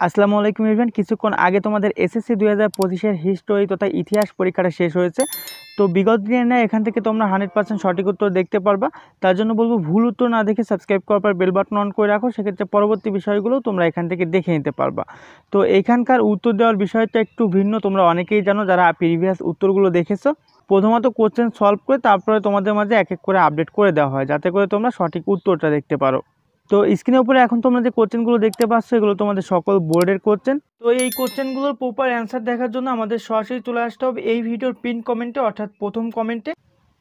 আসসালামু আলাইকুম এভরিওয়ান। কিছুক্ষণ আগে তোমাদের এসএসসি 2025 এর হিস্টোরি তথা ইতিহাস পরীক্ষাটা শেষ হয়েছে। তো বিগত দিনের ন্যায় এখান থেকে তোমরা 100% সঠিক উত্তর দেখতে পারবা। তার জন্য বলবো ভুল উত্তর না দেখে সাবস্ক্রাইব করার পর বেল বাটন অন করে রাখো, সেক্ষেত্রে পরবর্তী বিষয়গুলো তোমরা এখান থেকে দেখে নিতে পারবা। তো এখানকার উত্তর দেওয়ার বিষয়টা একটু ভিন্ন, তোমরা অনেকেই জানো যারা প্রিভিয়াস উত্তরগুলো দেখেছো। প্রথমত কোশ্চেন সলভ করে তারপরে তোমাদের মাঝে এক এক করে আপডেট করে দেওয়া হয়, যাতে করে তোমরা সঠিক উত্তরটা দেখতে পারো। তো স্ক্রিনের উপরে এখন তোমরা যে কোশ্চেনগুলো দেখতে পাচ্ছ এগুলো তোমাদের সকল বোর্ডের কোশ্চেন। তো এই কোশ্চেনগুলোর প্রপার অ্যান্সার দেখার জন্য আমাদের সরাসরি চলে আসতে হবে এই ভিডিওর পিন কমেন্টে, অর্থাৎ প্রথম কমেন্টে।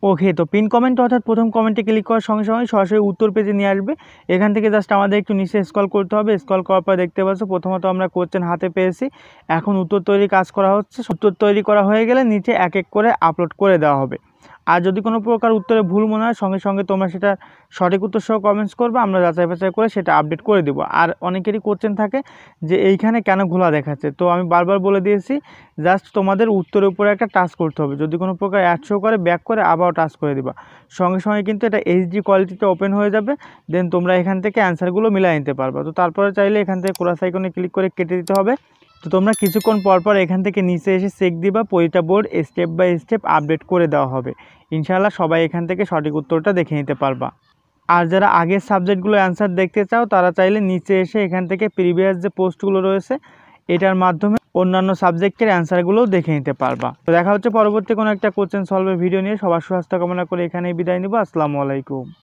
ওকে, তো পিন কমেন্ট অর্থাৎ প্রথম কমেন্টে ক্লিক করার সঙ্গে সঙ্গে সরাসরি উত্তর পেজে নিয়ে আসবে। এখান থেকে জাস্ট আমাদের একটু নিচে স্ক্রল করতে হবে। স্ক্রল করার পর দেখতে পাচ্ছ প্রথমত আমরা কোশ্চেন হাতে পেয়েছি, এখন উত্তর তৈরি কাজ করা হচ্ছে। উত্তর তৈরি করা হয়ে গেলে নিচে এক এক করে আপলোড করে দেওয়া হবে। আর যদি কোনো প্রকার উত্তরে ভুল মনে হয় সঙ্গে সঙ্গে তোমরা সেটা সঠিক উত্তর সহ কমেন্টস করবে, আমরা যাচাই বাছাই করে সেটা আপডেট করে দেবো। আর অনেকেরই কোশ্চেন থাকে যে এইখানে কেন ঘোলা দেখাচ্ছে, তো আমি বারবার বলে দিয়েছি জাস্ট তোমাদের উত্তরের উপরে একটা টাচ করতে হবে। যদি কোনো প্রকার অ্যাড শো করে ব্যাক করে আবার টাচ করে দিবা, সঙ্গে সঙ্গে কিন্তু এটা এইচডি কোয়ালিটিতে ওপেন হয়ে যাবে। দেন তোমরা এখান থেকে অ্যান্সারগুলো মিলাই নিতে পারবা। তো তারপরে চাইলে এখান থেকে ক্রস আইকনে ক্লিক করে কেটে দিতে হবে। তো তোমরা কিছুক্ষণ পরপর এখান থেকে নিচে এসে চেক দিবা, প্রতিটা board step by step update করে দেওয়া হবে। ইনশাআল্লাহ সবাই এখান থেকে সঠিক উত্তরটা দেখে নিতে পারবা। আর যারা আগের সাবজেক্টগুলো অ্যান্সার দেখতে চাও তারা চাইলে নিচে এসে এখান থেকে প্রিভিয়াস যে পোস্টগুলো রয়েছে এটার মাধ্যমে অন্যান্য সাবজেক্টের অ্যান্সারগুলোও দেখে নিতে পারবা। তো দেখা হচ্ছে পরবর্তী কোনো একটা কোশ্চেন সলভের ভিডিও নিয়ে। সবার সুস্বাস্থ্য কামনা করে এখানেই বিদায় নিব। আসসালামু আলাইকুম।